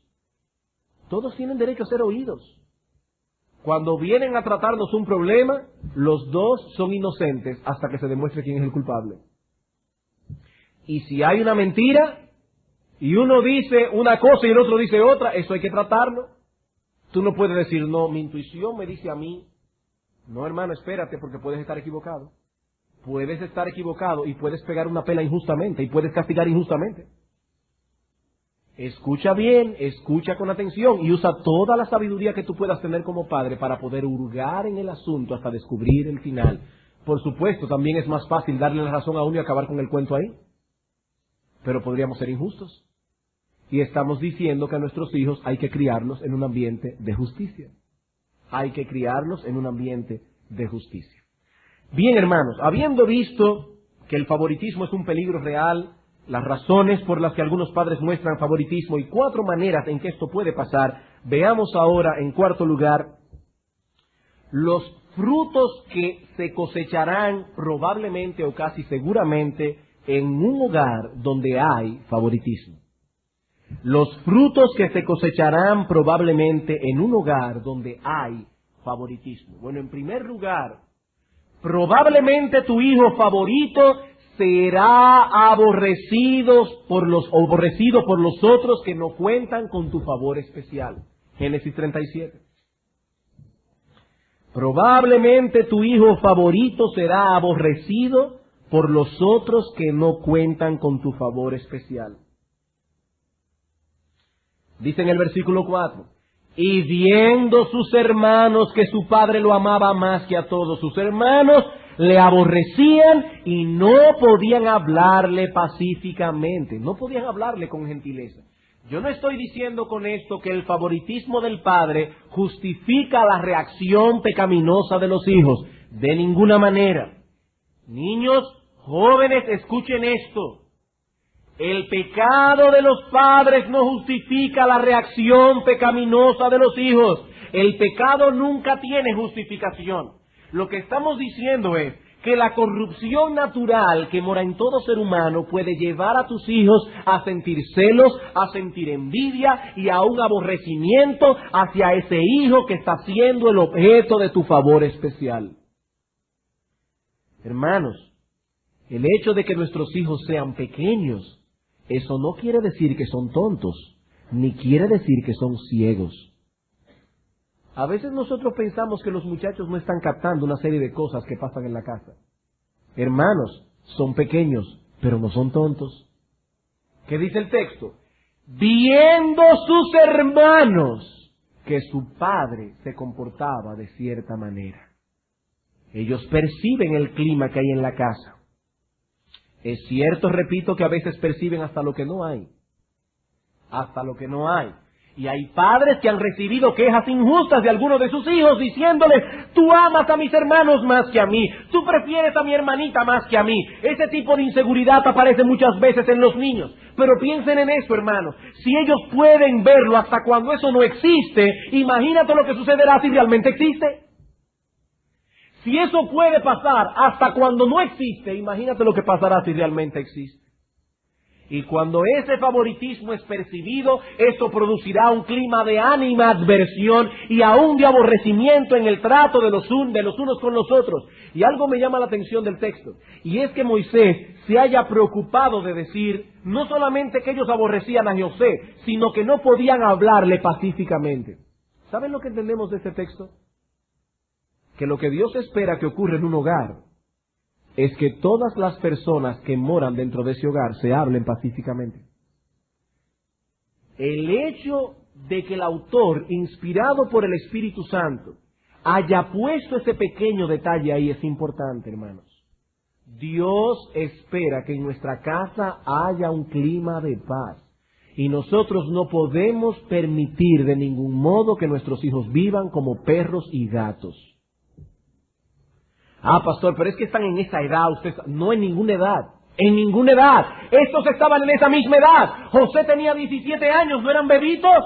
Todos tienen derecho a ser oídos. Cuando vienen a tratarnos un problema, los dos son inocentes hasta que se demuestre quién es el culpable. Y si hay una mentira, y uno dice una cosa y el otro dice otra, eso hay que tratarlo. Tú no puedes decir, no, mi intuición me dice a mí. No, hermano, espérate, porque puedes estar equivocado. Puedes estar equivocado y puedes pegar una pela injustamente y puedes castigar injustamente. Escucha bien, escucha con atención y usa toda la sabiduría que tú puedas tener como padre para poder hurgar en el asunto hasta descubrir el final. Por supuesto, también es más fácil darle la razón a uno y acabar con el cuento ahí. Pero podríamos ser injustos. Y estamos diciendo que a nuestros hijos hay que criarlos en un ambiente de justicia. Hay que criarlos en un ambiente de justicia. Bien, hermanos, habiendo visto que el favoritismo es un peligro real, las razones por las que algunos padres muestran favoritismo y 4 maneras en que esto puede pasar, veamos ahora, en cuarto lugar, los frutos que se cosecharán probablemente o casi seguramente en un hogar donde hay favoritismo. Los frutos que se cosecharán probablemente en un hogar donde hay favoritismo. Bueno, en primer lugar, probablemente tu hijo favorito será aborrecido por los otros que no cuentan con tu favor especial. Génesis 37. Probablemente tu hijo favorito será aborrecido por los otros que no cuentan con tu favor especial. Dice en el versículo 4, y viendo sus hermanos que su padre lo amaba más que a todos sus hermanos, le aborrecían y no podían hablarle pacíficamente, no podían hablarle con gentileza. Yo no estoy diciendo con esto que el favoritismo del padre justifica la reacción pecaminosa de los hijos, de ninguna manera. Niños, jóvenes, escuchen esto. El pecado de los padres no justifica la reacción pecaminosa de los hijos. El pecado nunca tiene justificación. Lo que estamos diciendo es que la corrupción natural que mora en todo ser humano puede llevar a tus hijos a sentir celos, a sentir envidia y a un aborrecimiento hacia ese hijo que está siendo el objeto de tu favor especial. Hermanos, el hecho de que nuestros hijos sean pequeños, eso no quiere decir que son tontos, ni quiere decir que son ciegos. A veces nosotros pensamos que los muchachos no están captando una serie de cosas que pasan en la casa. Hermanos, son pequeños, pero no son tontos. ¿Qué dice el texto? Viendo sus hermanos que su padre se comportaba de cierta manera. Ellos perciben el clima que hay en la casa. Es cierto, repito, que a veces perciben hasta lo que no hay. Hasta lo que no hay. Y hay padres que han recibido quejas injustas de algunos de sus hijos diciéndoles, tú amas a mis hermanos más que a mí, tú prefieres a mi hermanita más que a mí. Ese tipo de inseguridad aparece muchas veces en los niños. Pero piensen en eso, hermanos. Si ellos pueden verlo hasta cuando eso no existe, imagínate lo que sucederá si realmente existe. Si eso puede pasar hasta cuando no existe, imagínate lo que pasará si realmente existe. Y cuando ese favoritismo es percibido, esto producirá un clima de animadversión y aún de aborrecimiento en el trato de los unos con los otros. Y algo me llama la atención del texto, y es que Moisés se haya preocupado de decir no solamente que ellos aborrecían a José, sino que no podían hablarle pacíficamente. ¿Saben lo que entendemos de este texto? Que lo que Dios espera que ocurra en un hogar es que todas las personas que moran dentro de ese hogar se hablen pacíficamente. El hecho de que el autor, inspirado por el Espíritu Santo, haya puesto ese pequeño detalle ahí es importante, hermanos. Dios espera que en nuestra casa haya un clima de paz. Y nosotros no podemos permitir de ningún modo que nuestros hijos vivan como perros y gatos. Ah, pastor, pero es que están en esa edad, ustedes, no en ninguna edad, en ninguna edad. Estos estaban en esa misma edad. José tenía 17 años, ¿no eran bebitos?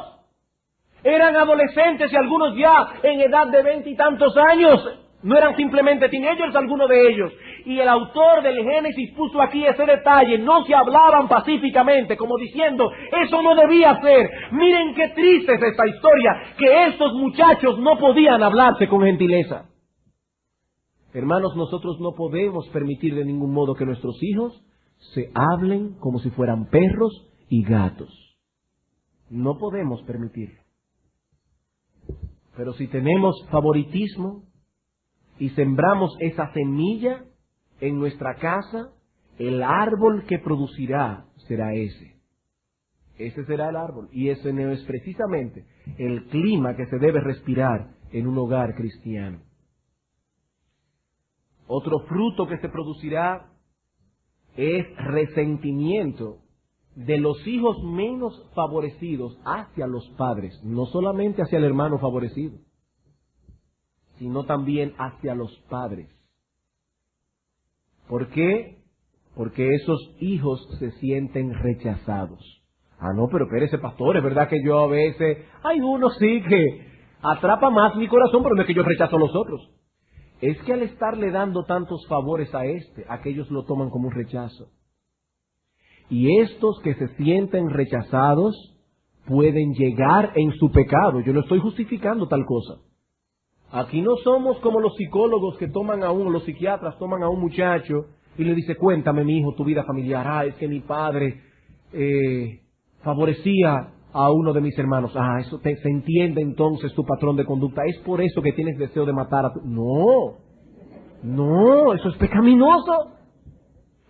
Eran adolescentes y algunos ya en edad de 20 y tantos años. No eran simplemente teenagers algunos de ellos. Y el autor del Génesis puso aquí ese detalle, no se hablaban pacíficamente, como diciendo, eso no debía ser. Miren qué triste es esta historia, que estos muchachos no podían hablarse con gentileza. Hermanos, nosotros no podemos permitir de ningún modo que nuestros hijos se hablen como si fueran perros y gatos. No podemos permitirlo. Pero si tenemos favoritismo y sembramos esa semilla en nuestra casa, el árbol que producirá será ese. Ese será el árbol. Y ese no es precisamente el clima que se debe respirar en un hogar cristiano. Otro fruto que se producirá es resentimiento de los hijos menos favorecidos hacia los padres, no solamente hacia el hermano favorecido, sino también hacia los padres. ¿Por qué? Porque esos hijos se sienten rechazados. Ah, no, pero espérese, pastor, es verdad que yo a veces, hay uno sí que atrapa más mi corazón, pero no es que yo rechazo a los otros. Es que al estarle dando tantos favores a aquellos lo toman como un rechazo. Y estos que se sienten rechazados pueden llegar en su pecado. Yo no estoy justificando tal cosa. Aquí no somos como los psicólogos que toman a uno, los psiquiatras toman a un muchacho y le dice, cuéntame mi hijo tu vida familiar. Ah, es que mi padre favorecía a uno de mis hermanos. Ah, eso se entiende entonces tu patrón de conducta. Es por eso que tienes deseo de matar a tu... No, eso es pecaminoso.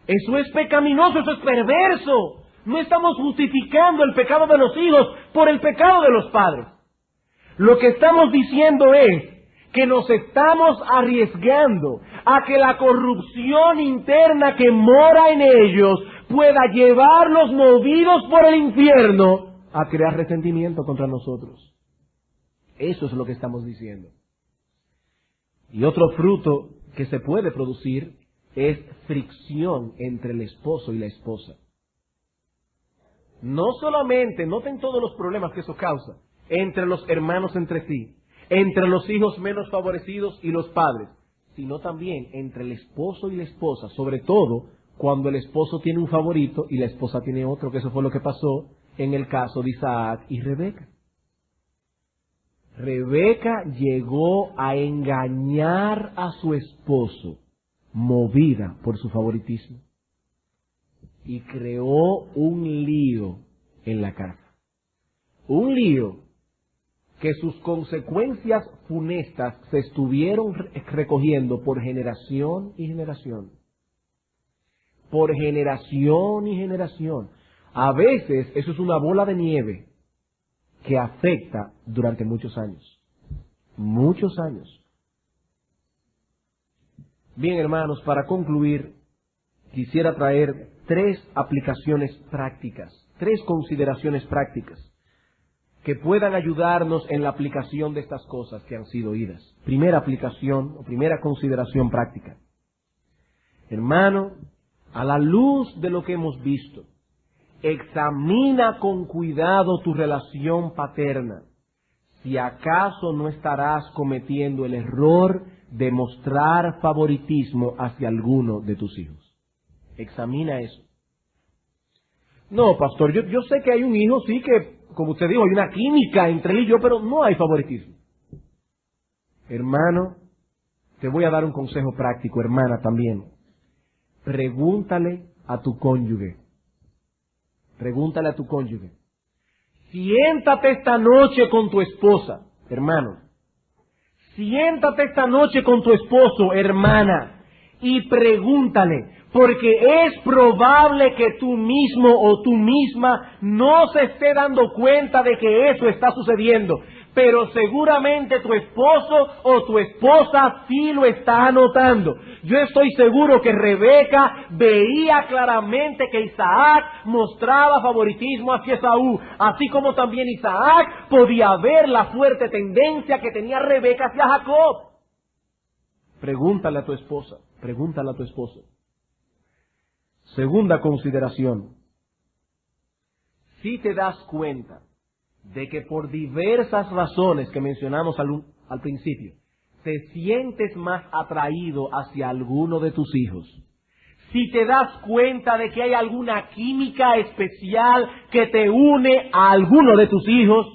Eso es pecaminoso, eso es perverso. No estamos justificando el pecado de los hijos por el pecado de los padres. Lo que estamos diciendo es que nos estamos arriesgando a que la corrupción interna que mora en ellos pueda llevarlos movidos por el infierno a crear resentimiento contra nosotros. Eso es lo que estamos diciendo. Y otro fruto que se puede producir es fricción entre el esposo y la esposa. No solamente, noten todos los problemas que eso causa, entre los hermanos entre sí, entre los hijos menos favorecidos y los padres, sino también entre el esposo y la esposa, sobre todo cuando el esposo tiene un favorito y la esposa tiene otro, que eso fue lo que pasó en el caso de Isaac y Rebeca. Rebeca llegó a engañar a su esposo, movida por su favoritismo, y creó un lío en la casa. Un lío que sus consecuencias funestas se estuvieron recogiendo por generación y generación. Por generación y generación. A veces eso es una bola de nieve que afecta durante muchos años. Muchos años. Bien, hermanos, para concluir, quisiera traer 3 aplicaciones prácticas, 3 consideraciones prácticas que puedan ayudarnos en la aplicación de estas cosas que han sido oídas. Primera aplicación o primera consideración práctica. Hermano, a la luz de lo que hemos visto, examina con cuidado tu relación paterna, si acaso no estarás cometiendo el error de mostrar favoritismo hacia alguno de tus hijos. Examina eso. No, pastor, yo sé que hay un hijo, sí, que, como usted dijo, hay una química entre él y yo, pero no hay favoritismo. Hermano, te voy a dar un consejo práctico, hermana también. Pregúntale a tu cónyuge. Pregúntale a tu cónyuge. Siéntate esta noche con tu esposa, hermano. Siéntate esta noche con tu esposo, hermana, y pregúntale, porque es probable que tú mismo o tú misma no se esté dando cuenta de que eso está sucediendo, pero seguramente tu esposo o tu esposa sí lo está notando. Yo estoy seguro que Rebeca veía claramente que Isaac mostraba favoritismo hacia Esaú, así como también Isaac podía ver la fuerte tendencia que tenía Rebeca hacia Jacob. Pregúntale a tu esposa, pregúntale a tu esposo. Segunda consideración. Si te das cuenta de que por diversas razones que mencionamos al principio, te sientes más atraído hacia alguno de tus hijos, si te das cuenta de que hay alguna química especial que te une a alguno de tus hijos,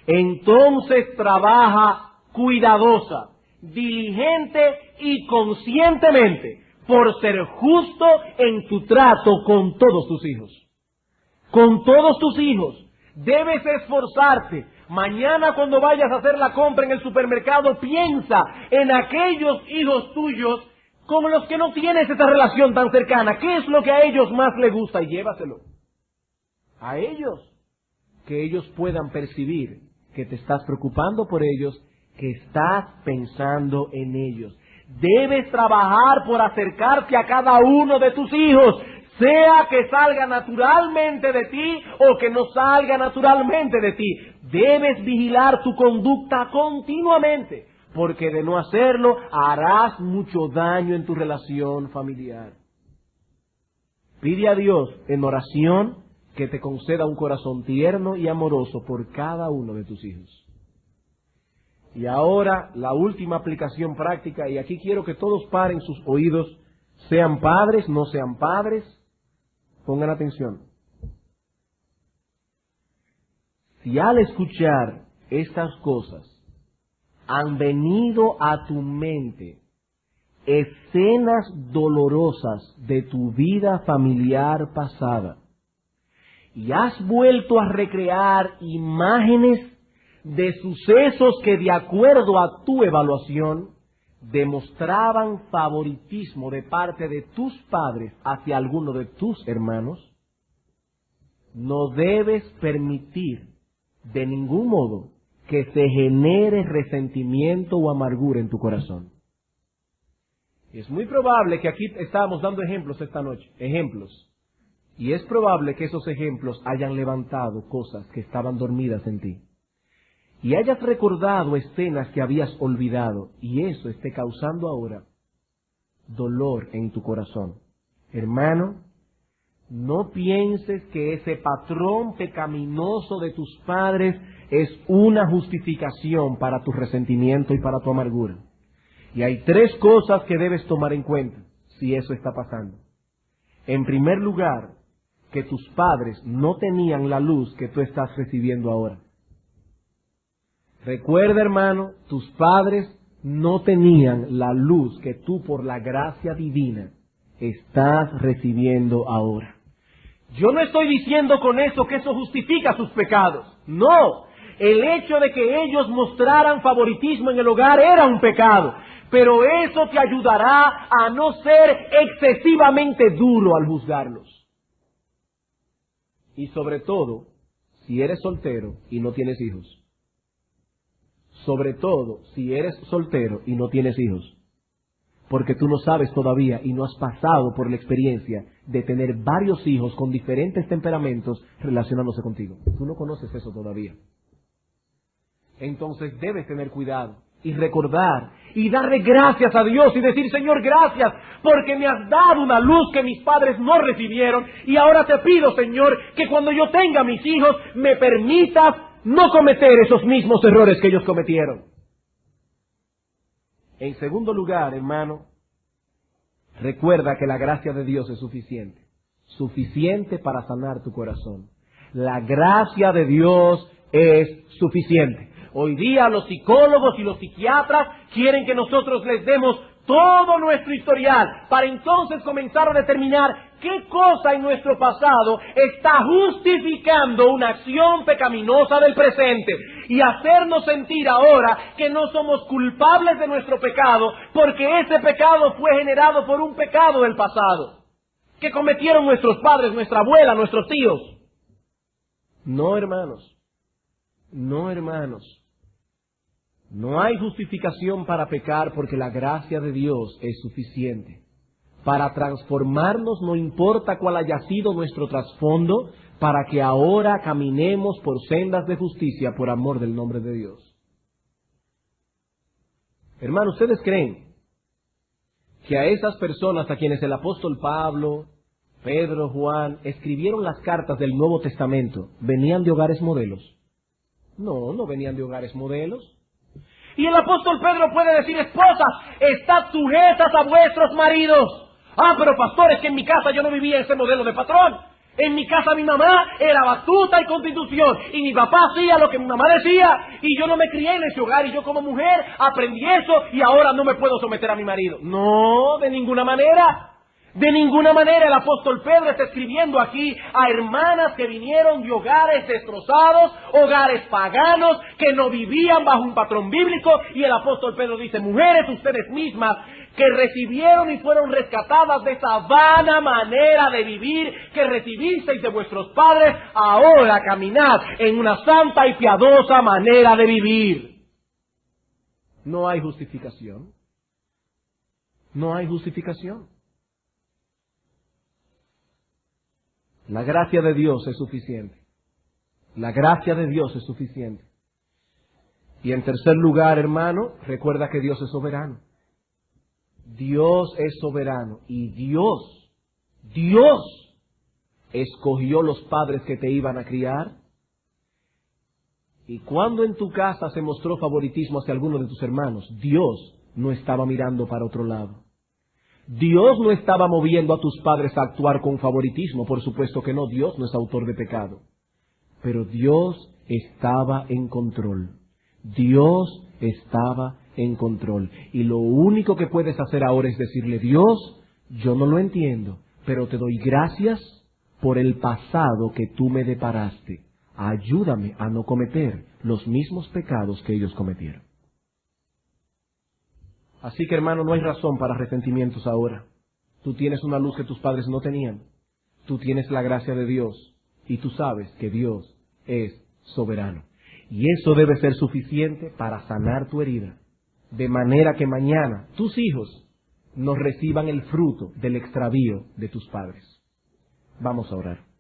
entonces trabaja cuidadosa, diligente y conscientemente por ser justo en tu trato con todos tus hijos. Con todos tus hijos. Debes esforzarte Mañana cuando vayas a hacer la compra en el supermercado, piensa en aquellos hijos tuyos con los que no tienes esa relación tan cercana. ¿Qué es lo que a ellos más les gusta? Y llévaselo a ellos. Que ellos puedan percibir que te estás preocupando por ellos, que estás pensando en ellos. Debes trabajar por acercarte a cada uno de tus hijos, sea que salga naturalmente de ti o que no salga naturalmente de ti. Debes vigilar tu conducta continuamente, porque de no hacerlo harás mucho daño en tu relación familiar. Pide a Dios en oración que te conceda un corazón tierno y amoroso por cada uno de tus hijos. Y ahora la última aplicación práctica, y aquí quiero que todos paren sus oídos, sean padres, no sean padres, pongan atención. Si al escuchar estas cosas han venido a tu mente escenas dolorosas de tu vida familiar pasada, y has vuelto a recrear imágenes de sucesos que, de acuerdo a tu evaluación, demostraban favoritismo de parte de tus padres hacia alguno de tus hermanos, no debes permitir de ningún modo que se genere resentimiento o amargura en tu corazón. Es muy probable que aquí estábamos dando ejemplos esta noche, ejemplos. Y es probable que esos ejemplos hayan levantado cosas que estaban dormidas en ti. Y hayas recordado escenas que habías olvidado, y eso esté causando ahora dolor en tu corazón. Hermano, no pienses que ese patrón pecaminoso de tus padres es una justificación para tu resentimiento y para tu amargura. Y hay tres cosas que debes tomar en cuenta si eso está pasando. En primer lugar, que tus padres no tenían la luz que tú estás recibiendo ahora. Recuerda, hermano, tus padres no tenían la luz que tú, por la gracia divina, estás recibiendo ahora. Yo no estoy diciendo con eso que eso justifica sus pecados. No, el hecho de que ellos mostraran favoritismo en el hogar era un pecado, pero eso te ayudará a no ser excesivamente duro al juzgarlos. Y sobre todo, si eres soltero y no tienes hijos. Sobre todo, si eres soltero y no tienes hijos. Porque tú no sabes todavía y no has pasado por la experiencia de tener varios hijos con diferentes temperamentos relacionándose contigo. Tú no conoces eso todavía. Entonces debes tener cuidado y recordar y darle gracias a Dios y decir: Señor, gracias porque me has dado una luz que mis padres no recibieron, y ahora te pido, Señor, que cuando yo tenga mis hijos me permitas no cometer esos mismos errores que ellos cometieron. En segundo lugar, hermano, recuerda que la gracia de Dios es suficiente. Suficiente para sanar tu corazón. La gracia de Dios es suficiente. Hoy día los psicólogos y los psiquiatras quieren que nosotros les demos todo nuestro historial para entonces comenzar a determinar qué cosa en nuestro pasado está justificando una acción pecaminosa del presente y hacernos sentir ahora que no somos culpables de nuestro pecado porque ese pecado fue generado por un pecado del pasado que cometieron nuestros padres, nuestra abuela, nuestros tíos. No, hermanos. No, hermanos. No hay justificación para pecar porque la gracia de Dios es suficiente. Para transformarnos, no importa cuál haya sido nuestro trasfondo, para que ahora caminemos por sendas de justicia por amor del nombre de Dios. Hermanos, ¿ustedes creen que a esas personas a quienes el apóstol Pablo, Pedro, Juan, escribieron las cartas del Nuevo Testamento, venían de hogares modelos? No, no venían de hogares modelos. Y el apóstol Pedro puede decir: esposas, estad sujetas a vuestros maridos. Ah, pero pastor, es que en mi casa yo no vivía ese modelo de patrón. En mi casa mi mamá era batuta y constitución, y mi papá hacía lo que mi mamá decía, y yo no me crié en ese hogar, y yo como mujer aprendí eso, y ahora no me puedo someter a mi marido. No, de ninguna manera. De ninguna manera. El apóstol Pedro está escribiendo aquí a hermanas que vinieron de hogares destrozados, hogares paganos, que no vivían bajo un patrón bíblico. Y el apóstol Pedro dice: mujeres, ustedes mismas que recibieron y fueron rescatadas de esa vana manera de vivir que recibisteis de vuestros padres, ahora caminad en una santa y piadosa manera de vivir. No hay justificación. No hay justificación. La gracia de Dios es suficiente. La gracia de Dios es suficiente. Y en tercer lugar, hermano, recuerda que Dios es soberano. Dios es soberano. Y Dios escogió los padres que te iban a criar. Y cuando en tu casa se mostró favoritismo hacia alguno de tus hermanos, Dios no estaba mirando para otro lado. Dios no estaba moviendo a tus padres a actuar con favoritismo, por supuesto que no. Dios no es autor de pecado. Pero Dios estaba en control. Dios estaba en control. Y lo único que puedes hacer ahora es decirle: Dios, yo no lo entiendo, pero te doy gracias por el pasado que tú me deparaste. Ayúdame a no cometer los mismos pecados que ellos cometieron. Así que, hermano, no hay razón para resentimientos ahora. Tú tienes una luz que tus padres no tenían. Tú tienes la gracia de Dios. Y tú sabes que Dios es soberano. Y eso debe ser suficiente para sanar tu herida. De manera que mañana tus hijos no reciban el fruto del extravío de tus padres. Vamos a orar.